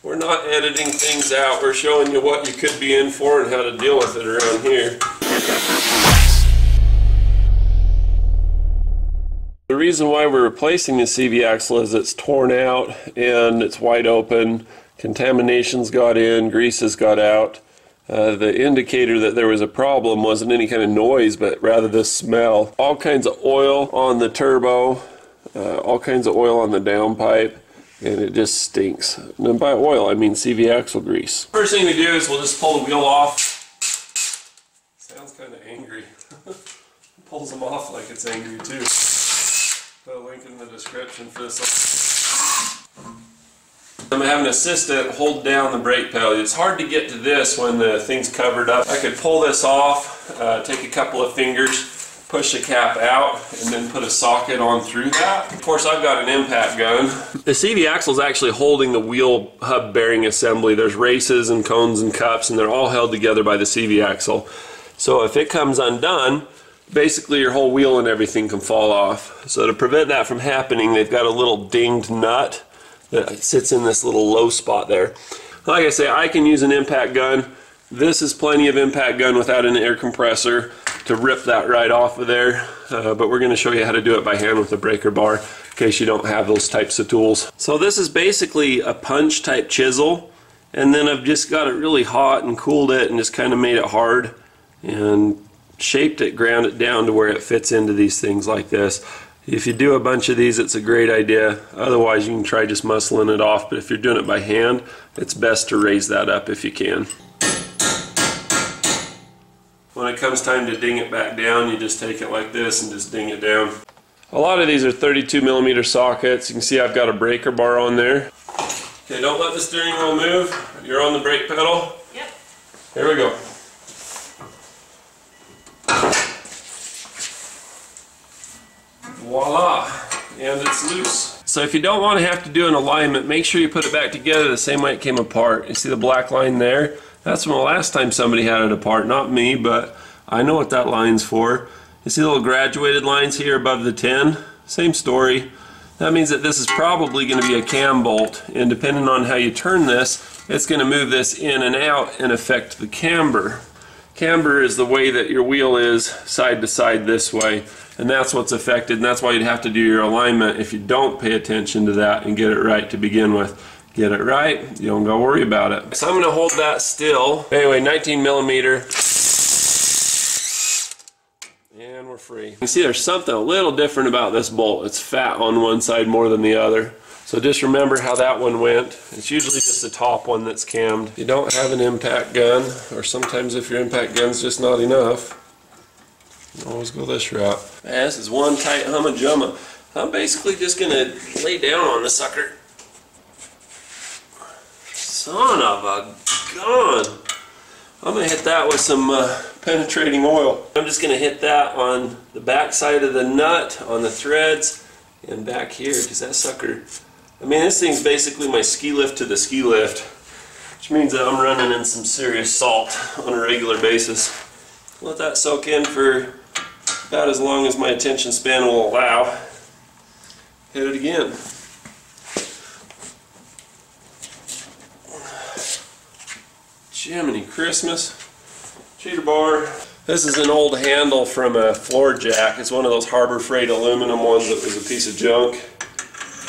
We're not editing things out, we're showing you what you could be in for and how to deal with it around here. The reason why we're replacing the CV axle is it's torn out and it's wide open, contamination's got in, grease has got out. The indicator that there was a problem wasn't any kind of noise, but rather the smell. All kinds of oil on the turbo, all kinds of oil on the downpipe, and it just stinks. And then by oil, I mean CV axle grease. First thing we do is we'll just pull the wheel off. Sounds kind of angry. Pulls them off like it's angry too. Put a link in the description for this. I'm going to have an assistant hold down the brake pedal. It's hard to get to this when the thing's covered up. I could pull this off, take a couple of fingers, push the cap out, and then put a socket on through that. Of course, I've got an impact gun. The CV axle is actually holding the wheel hub bearing assembly. There's races and cones and cups, and they're all held together by the CV axle. So if it comes undone, basically your whole wheel and everything can fall off. So to prevent that from happening, they've got a little dinged nut that sits in this little low spot there. Like I say, I can use an impact gun. This is plenty of impact gun without an air compressor to rip that right off of there, but we're going to show you how to do it by hand with a breaker bar in case you don't have those types of tools. So this is basically a punch type chisel, and then I've just got it really hot and cooled it and just kind of made it hard and shaped it, ground it down to where it fits into these things like this. If you do a bunch of these, it's a great idea. Otherwise, you can try just muscling it off, but if you're doing it by hand, it's best to raise that up if you can. When it comes time to ding it back down, you just take it like this and just ding it down. A lot of these are 32mm sockets. You can see I've got a breaker bar on there. Okay, don't let the steering wheel move. You're on the brake pedal. Yep. Here we go. Voila! And it's loose. So if you don't want to have to do an alignment, make sure you put it back together the same way it came apart. You see the black line there? That's from the last time somebody had it apart. Not me, but I know what that line's for. You see the little graduated lines here above the 10? Same story. That means that this is probably going to be a cam bolt, and depending on how you turn this, it's going to move this in and out and affect the camber. Camber is the way that your wheel is side to side this way, and that's what's affected, and that's why you'd have to do your alignment if you don't pay attention to that and get it right to begin with. Get it right, you don't go worry about it. So I'm going to hold that still. Anyway, 19mm, and we're free. You see there's something a little different about this bolt. It's fat on one side more than the other. So just remember how that one went. It's usually just the top one that's cammed. If you don't have an impact gun, or sometimes if your impact gun's just not enough, you can always go this route. Man, this is one tight humma-jumma. I'm basically just going to lay down on the sucker. Son of a gun! I'm going to hit that with some penetrating oil. I'm just going to hit that on the back side of the nut, on the threads, and back here, because that sucker, I mean, this thing's basically my ski lift to the ski lift, which means that I'm running in some serious salt on a regular basis. Let that soak in for about as long as my attention span will allow. Hit it again. Jiminy Christmas. Cheater bar. This is an old handle from a floor jack. It's one of those Harbor Freight aluminum ones that was a piece of junk.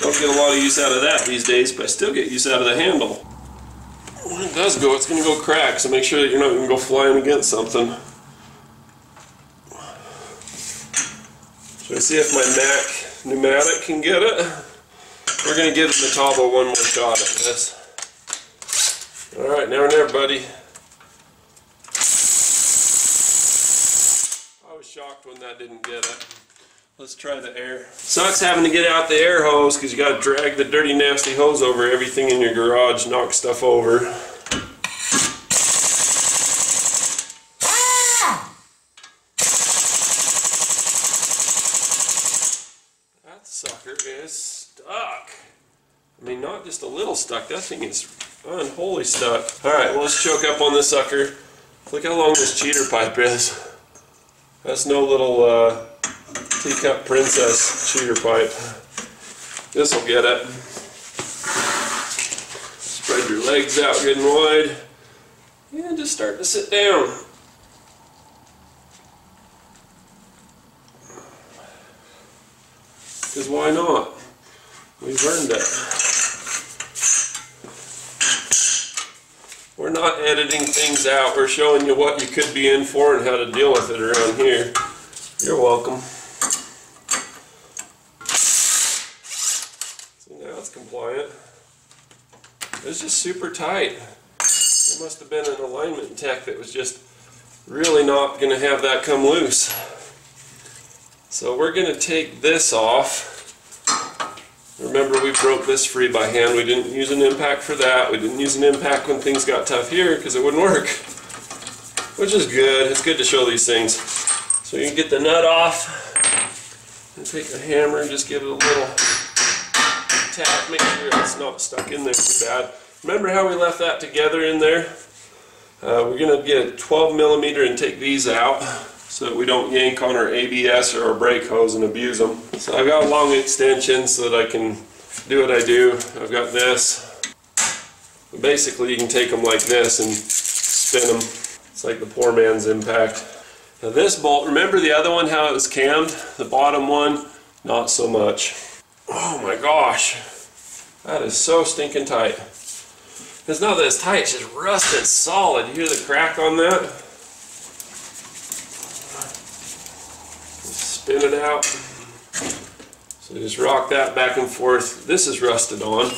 Don't get a lot of use out of that these days, but I still get use out of the handle. When it does go, it's going to go crack, so make sure that you're not going to go flying against something. Should I see if my Mac pneumatic can get it? We're going to give the Metabo one more shot at this. Alright, never never, buddy. I was shocked when that didn't get it. Let's try the air. Sucks having to get out the air hose because you got to drag the dirty nasty hose over everything in your garage, knock stuff over. That sucker is stuck. I mean, not just a little stuck, that thing is unholy stuck. Alright, well, let's choke up on this sucker. Look how long this cheater pipe is. That's no little teacup princess cheater pipe. This'll get it. Spread your legs out good and wide. And just start to sit down. Because why not? We've earned it. We're not editing things out. We're showing you what you could be in for and how to deal with it around here. You're welcome. So now it's compliant. It's just super tight. There must have been an alignment tech that was just really not going to have that come loose. So we're going to take this off. Remember, we broke this free by hand. We didn't use an impact for that. We didn't use an impact when things got tough here because it wouldn't work. Which is good. It's good to show these things. So you can get the nut off and take a hammer and just give it a little tap. Make sure it's not stuck in there too bad. Remember how we left that together in there? We're going to get a 12 millimeter and take these out so that we don't yank on our ABS or our brake hose and abuse them. So I've got a long extension so that I can do what I do. I've got this. But basically you can take them like this and spin them. It's like the poor man's impact. Now this bolt, remember the other one, how it was cammed? The bottom one, not so much. Oh my gosh, that is so stinking tight. It's not that it's tight, it's just rusted solid. You hear the crack on that? Just spin it out. So just rock that back and forth. This is rusted on.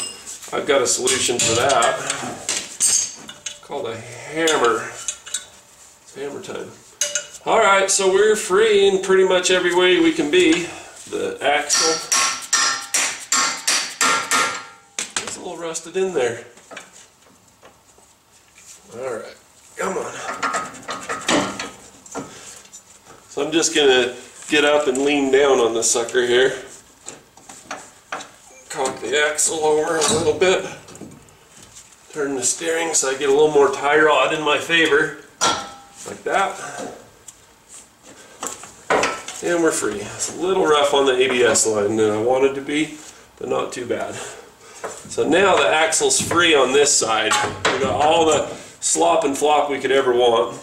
I've got a solution for that. It's called a hammer. It's hammer time. Alright, so we're free in pretty much every way we can be. The axle. It's a little rusted in there. Alright, come on. So I'm just going to get up and lean down on this sucker here. Cock the axle over a little bit. Turn the steering so I get a little more tie rod in my favor. Like that. And we're free. It's a little rough on the ABS line than I wanted to be, but not too bad. So now the axle's free on this side. We've got all the slop and flop we could ever want.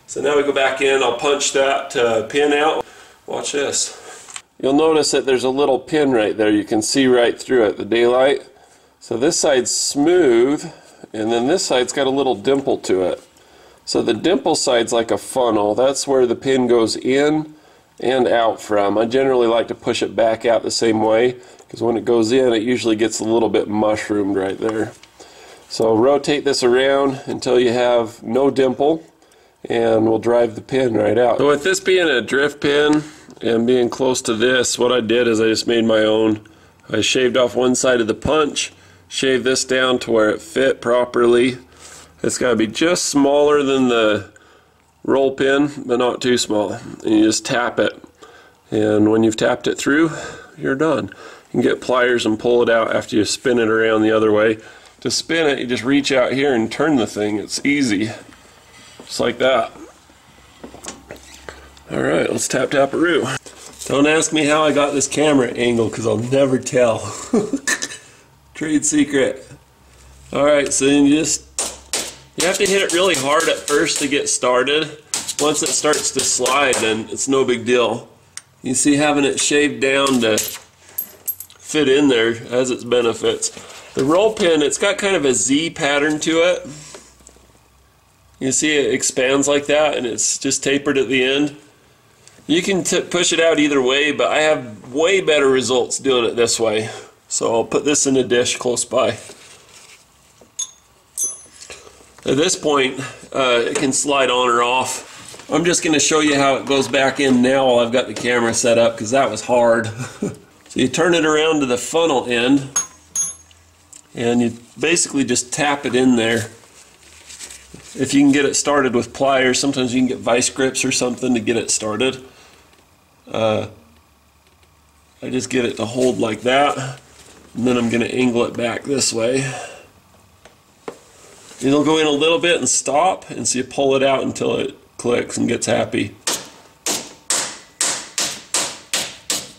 So now we go back in, I'll punch that pin out. Watch this. You'll notice that there's a little pin right there. You can see right through it, the daylight. So this side's smooth, and then this side's got a little dimple to it. So the dimple side's like a funnel. That's where the pin goes in and out from. I generally like to push it back out the same way, because when it goes in it usually gets a little bit mushroomed right there. So rotate this around until you have no dimple, and we'll drive the pin right out. So with this being a drift pin and being close to this, what I did is I just made my own. I shaved off one side of the punch, shaved this down to where it fit properly. It's got to be just smaller than the roll pin, but not too small. And you just tap it. And when you've tapped it through, you're done. You can get pliers and pull it out after you spin it around the other way. To spin it, you just reach out here and turn the thing. It's easy. Just like that. Alright, let's tap-tap-a-roo. Don't ask me how I got this camera angle, because I'll never tell. Trade secret. Alright, so then you have to hit it really hard at first to get started. Once it starts to slide, then it's no big deal. You see, having it shaved down to fit in there has its benefits. The roll pin, it's got kind of a Z pattern to it. You see it expands like that, and it's just tapered at the end. You can push it out either way, but I have way better results doing it this way. So I'll put this in a dish close by. At this point, it can slide on or off. I'm just going to show you how it goes back in now while I've got the camera set up, because that was hard. So you turn it around to the funnel end, and you basically just tap it in there. If you can get it started with pliers, sometimes you can get vice grips or something to get it started. I just get it to hold like that, and then I'm going to angle it back this way. It'll go in a little bit and stop, and so you pull it out until it clicks and gets happy.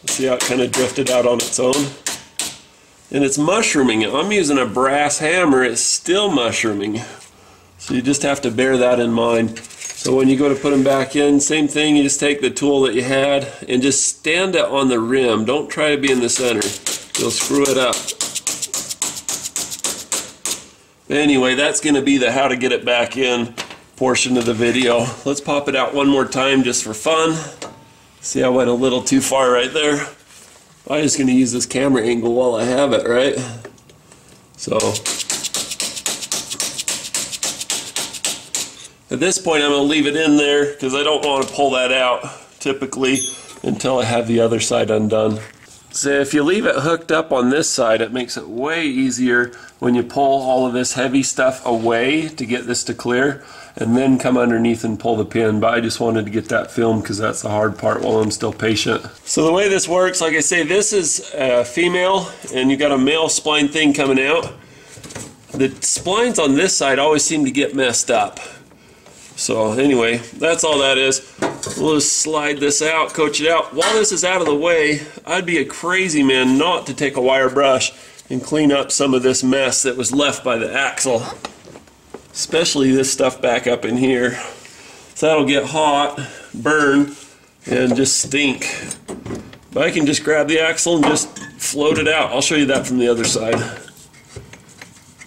See how it kind of drifted out on its own? and it's mushrooming. I'm using a brass hammer, it's still mushrooming. So you just have to bear that in mind. So when you go to put them back in, same thing, you just take the tool that you had and just stand it on the rim. Don't try to be in the center. You'll screw it up. Anyway, that's going to be the how to get it back in portion of the video. Let's pop it out one more time just for fun. See, I went a little too far right there. I'm just going to use this camera angle while I have it, right? So at this point I'm going to leave it in there because I don't want to pull that out typically until I have the other side undone. So if you leave it hooked up on this side, it makes it way easier when you pull all of this heavy stuff away to get this to clear, and then come underneath and pull the pin. But I just wanted to get that filmed because that's the hard part while I'm still patient. So the way this works, like I say, this is a female and you got a male spline thing coming out. The splines on this side always seem to get messed up. So anyway, that's all that is. We'll just slide this out, coach it out. While this is out of the way, I'd be a crazy man not to take a wire brush and clean up some of this mess that was left by the axle. Especially this stuff back up in here. So that'll get hot, burn, and just stink. But I can just grab the axle and just float it out. I'll show you that from the other side.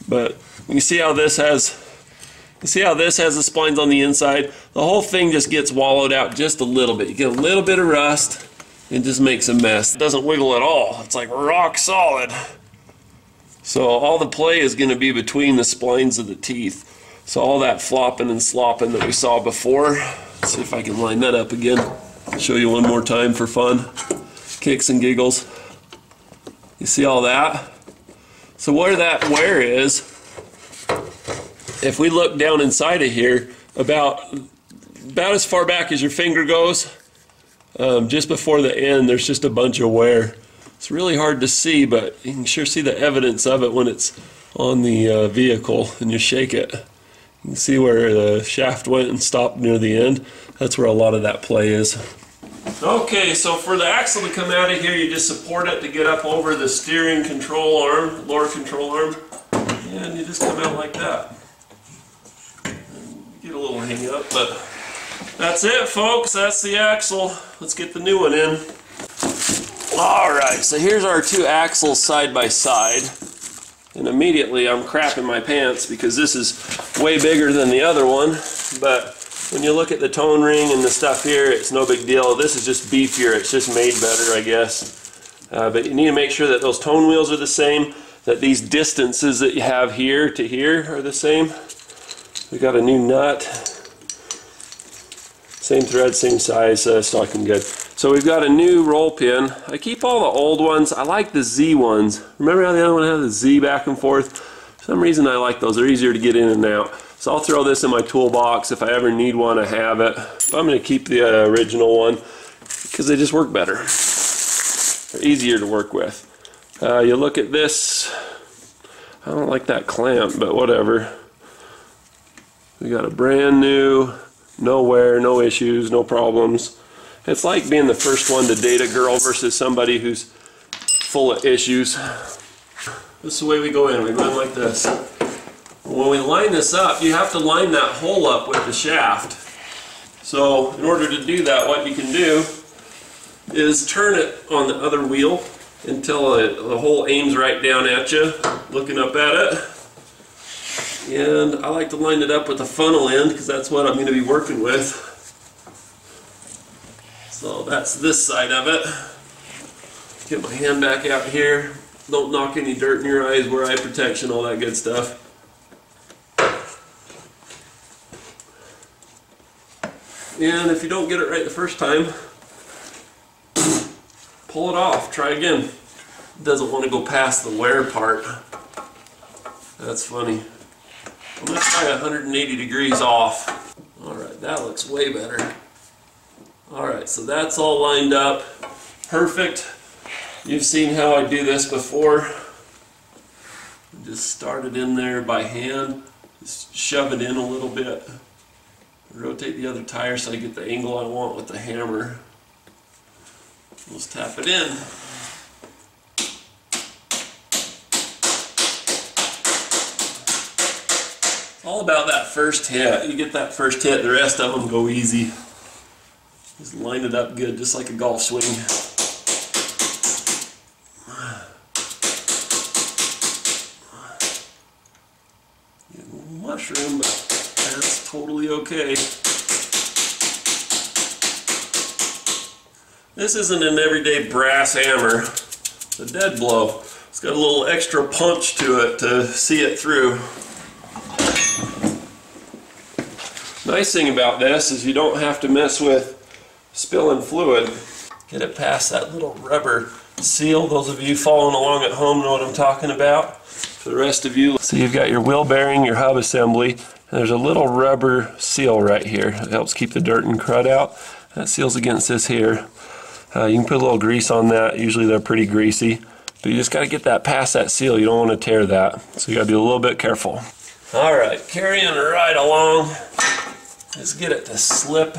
But you see how this has the splines on the inside? The whole thing just gets wallowed out just a little bit. You get a little bit of rust, it just makes a mess. It doesn't wiggle at all. It's like rock solid. So all the play is going to be between the splines of the teeth. So all that flopping and slopping that we saw before, let's see if I can line that up again. Show you one more time for fun. Kicks and giggles. You see all that? So where that wear is, if we look down inside of here, about as far back as your finger goes, just before the end, there's just a bunch of wear. It's really hard to see, but you can sure see the evidence of it when it's on the vehicle and you shake it. You can see where the shaft went and stopped near the end. That's where a lot of that play is. Okay, so for the axle to come out of here, you just support it to get up over the steering control arm, lower control arm, and you just come out like that. Get a little hang up, but that's it, folks. That's the axle. Let's get the new one in. Alright, so here's our two axles side by side, and immediately I'm crapping my pants because this is way bigger than the other one, but when you look at the tone ring and the stuff here, it's no big deal. This is just beefier. It's just made better, I guess. But you need to make sure that those tone wheels are the same, that these distances that you have here to here are the same. We got a new nut. Same thread, same size, stocking good. So we've got a new roll pin. I keep all the old ones. I like the Z ones. Remember how the other one had the Z back and forth? For some reason I like those. They're easier to get in and out. So I'll throw this in my toolbox. If I ever need one, I have it. But I'm going to keep the original one because they just work better. They're easier to work with. You look at this. I don't like that clamp, but whatever. We got a brand new, no wear, no issues, no problems. It's like being the first one to date a girl versus somebody who's full of issues. This is the way we go in. We go in like this. When we line this up, you have to line that hole up with the shaft. So in order to do that, what you can do is turn it on the other wheel until the hole aims right down at you, looking up at it. And I like to line it up with the funnel end because that's what I'm going to be working with. So that's this side of it. Get my hand back out here. Don't knock any dirt in your eyes, wear eye protection, all that good stuff. And if you don't get it right the first time, pull it off, try again. It doesn't want to go past the wear part. That's funny. I'm going to try 180 degrees off. Alright, that looks way better. Alright, so that's all lined up. Perfect. You've seen how I do this before. Just start it in there by hand. Just shove it in a little bit. Rotate the other tire so I get the angle I want with the hammer. Let's tap it in. All about that first hit. You get that first hit, the rest of them go easy. Just line it up good, just like a golf swing. Mushroom, but that's totally okay. This isn't an everyday brass hammer. It's a dead blow. It's got a little extra punch to it to see it through. Nice thing about this is you don't have to mess with spilling fluid. Get it past that little rubber seal. Those of you following along at home know what I'm talking about. For the rest of you, so you've got your wheel bearing, your hub assembly, and there's a little rubber seal right here. It helps keep the dirt and crud out. That seals against this here. You can put a little grease on that. Usually they're pretty greasy, but you just got to get that past that seal. You don't want to tear that, so you got to be a little bit careful. All right, carrying it right along. Just get it to slip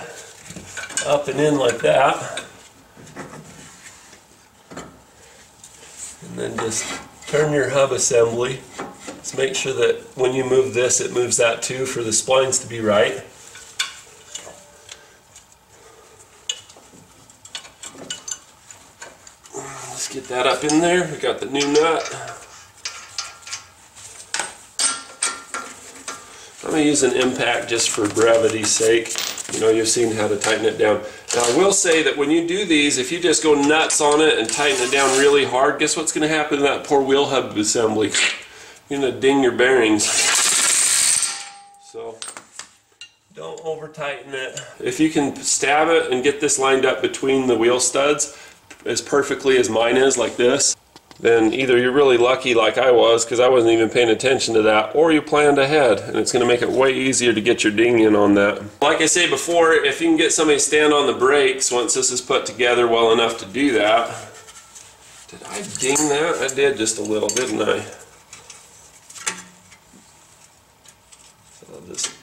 up and in like that, and then just turn your hub assembly. Just make sure that when you move this, it moves that too for the splines to be right. Let's get that up in there. We got the new nut. I'm going to use an impact just for brevity's sake. You know, you've seen how to tighten it down. Now I will say that when you do these, if you just go nuts on it and tighten it down really hard, guess what's going to happen to that poor wheel hub assembly? You're going to ding your bearings. So don't over tighten it. If you can stab it and get this lined up between the wheel studs as perfectly as mine is, like this, then either you're really lucky like I was, because I wasn't even paying attention to that, or you planned ahead, and it's going to make it way easier to get your ding in on that. Like I say before, if you can get somebody to stand on the brakes once this is put together well enough to do that. Did I ding that? I did just a little, didn't I? I'll just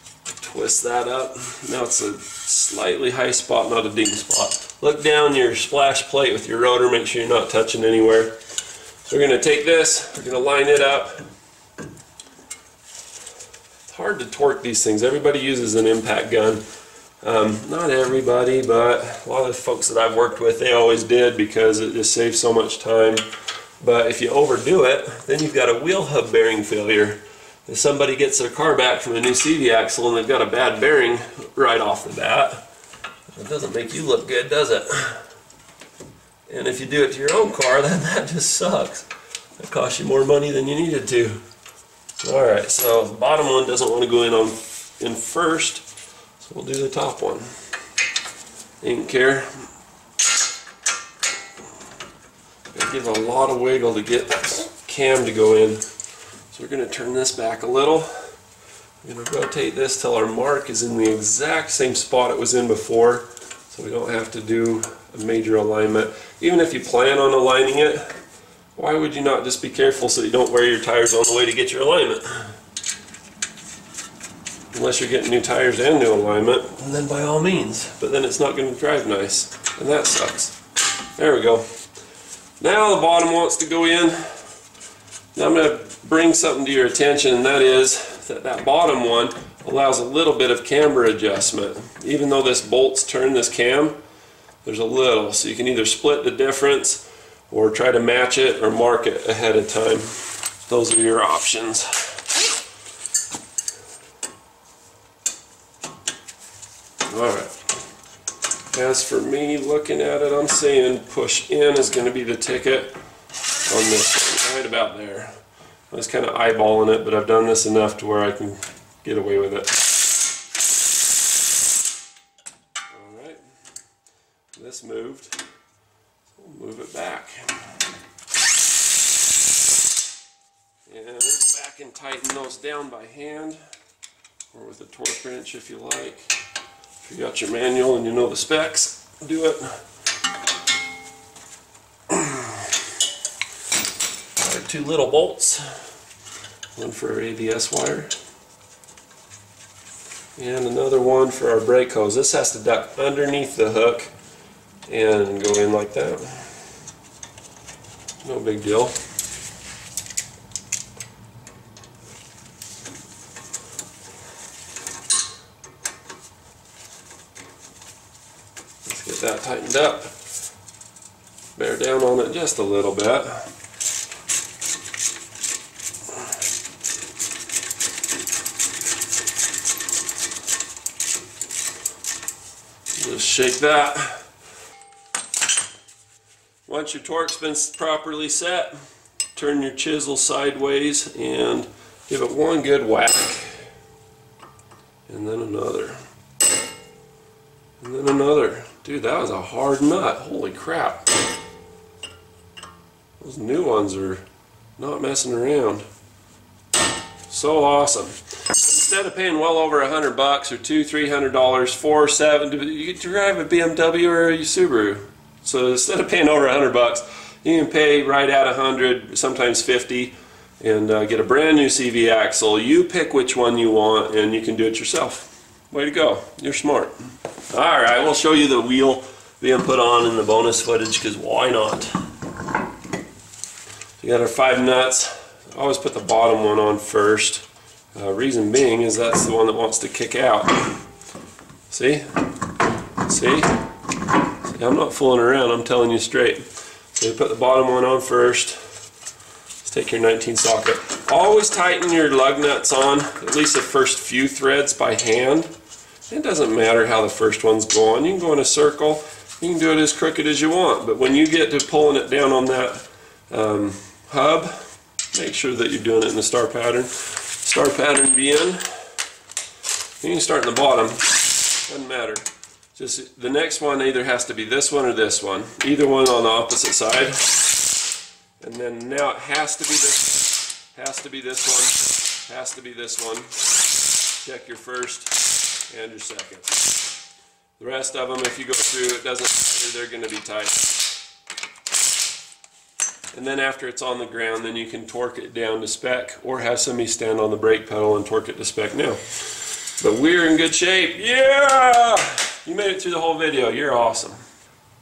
twist that up. Now it's a slightly high spot, not a ding spot. Look down your splash plate with your rotor, make sure you're not touching anywhere. So we're going to take this, we're going to line it up. It's hard to torque these things. Everybody uses an impact gun. Not everybody, but a lot of the folks that I've worked with, they always did, because it just saves so much time. But if you overdo it, then you've got a wheel hub bearing failure. If somebody gets their car back from a new CV axle and they've got a bad bearing right off the bat, it doesn't make you look good, does it? And if you do it to your own car, then that just sucks. That costs you more money than you needed to. Alright, so the bottom one doesn't want to go in first, so we'll do the top one. Didn't care. Gotta give a lot of wiggle to get this cam to go in. So we're going to turn this back a little. We're going to rotate this till our mark is in the exact same spot it was in before, so we don't have to do a major alignment. Even if you plan on aligning it, why would you not just be careful so you don't wear your tires on the way to get your alignment? Unless you're getting new tires and new alignment, and then by all means. But then it's not going to drive nice, and that sucks. There we go. Now the bottom wants to go in. Now I'm going to bring something to your attention, and that is that bottom one allows a little bit of camber adjustment. Even though this bolt's turned this cam, there's a little, so you can either split the difference or try to match it or mark it ahead of time. Those are your options. Alright. As for me looking at it, I'm saying push in is going to be the ticket on this one, right about there. I was kind of eyeballing it, but I've done this enough to where I can get away with it. Alright. This moved. So we'll move it back. And we'll go back and tighten those down by hand, or with a torque wrench if you like. If you got your manual and you know the specs, do it. Our 2 little bolts, one for our ABS wire, and another one for our brake hose. This has to duck underneath the hook and go in like that. No big deal. that tightened up. Bear down on it just a little bit. Just shake that. Once your torque's been properly set, turn your chisel sideways and give it one good whack. And then another. And then another. Dude, that was a hard nut. Holy crap. Those new ones are not messing around. So awesome. Instead of paying well over $100 or $200, $300, $400, you could drive a BMW or a Subaru. So instead of paying over $100, you can pay right at $100, sometimes $50, and get a brand new CV axle. You pick which one you want, and you can do it yourself. Way to go. You're smart. Alright, we'll show you the wheel being put on in the bonus footage, because why not? We got our 5 nuts. I always put the bottom one on first. Reason being is that's the one that wants to kick out. See? See? I'm not fooling around, I'm telling you straight. So you put the bottom one on first. Let's take your 19 socket. Always tighten your lug nuts on, at least the first few threads by hand. It doesn't matter how the first ones go on. You can go in a circle, you can do it as crooked as you want, but when you get to pulling it down on that hub, make sure that you're doing it in the star pattern. Star pattern be in. You can start in the bottom, doesn't matter. Just the next one either has to be this one or this one. Either one on the opposite side. And then now it has to be this, has to be this one, has to be this one. Check your first and your second. The rest of them, if you go through, it doesn't matter, they're going to be tight. And then after it's on the ground, then you can torque it down to spec or have somebody stand on the brake pedal and torque it to spec now. But we're in good shape. Yeah! You made it through the whole video. You're awesome.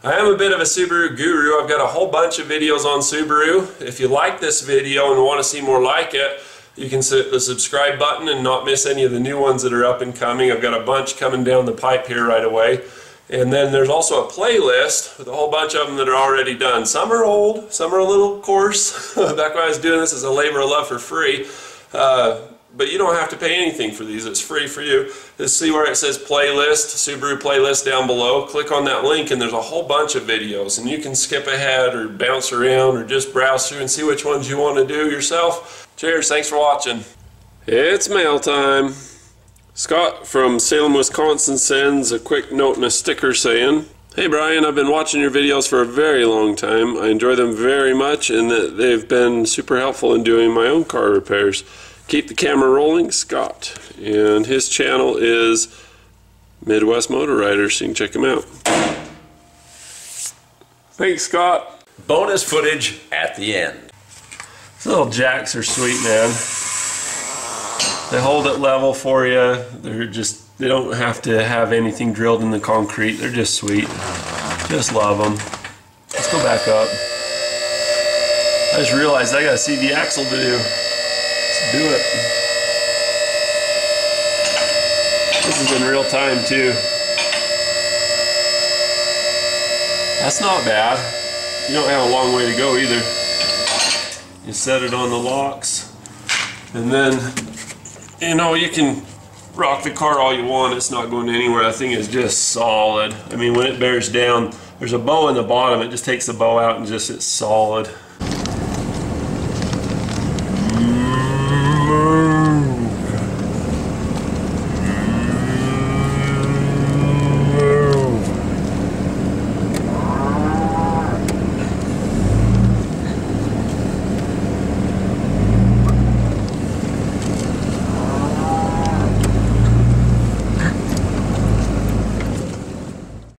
I am a bit of a Subaru guru. I've got a whole bunch of videos on Subaru. If you like this video and want to see more like it, you can hit the subscribe button and not miss any of the new ones that are up and coming. I've got a bunch coming down the pipe here right away. And then there's also a playlist with a whole bunch of them that are already done. Some are old, some are a little coarse. Back when I was doing this as a labor of love for free. But you don't have to pay anything for these. It's free for you. Just see where it says playlist, Subaru playlist down below. Click on that link and there's a whole bunch of videos. And you can skip ahead or bounce around or just browse through and see which ones you want to do yourself. Cheers, thanks for watching. It's mail time. Scott from Salem, Wisconsin sends a quick note and a sticker saying, "Hey Brian, I've been watching your videos for a very long time. I enjoy them very much and that they've been super helpful in doing my own car repairs. Keep the camera rolling, Scott." And his channel is Midwest Motor Riders, so you can check him out. Thanks, Scott. Bonus footage at the end. These little jacks are sweet, man. They hold it level for you. They don't have to have anything drilled in the concrete. They're just sweet. Just love them. Let's go back up. I just realized I got a CV axle to do. Let's do it. This is in real time too. That's not bad. You don't have a long way to go either. You set it on the locks, and then, you know, you can rock the car all you want. It's not going anywhere. That thing is just solid. I mean, when it bears down, there's a bow in the bottom. It just takes the bow out and just it's solid.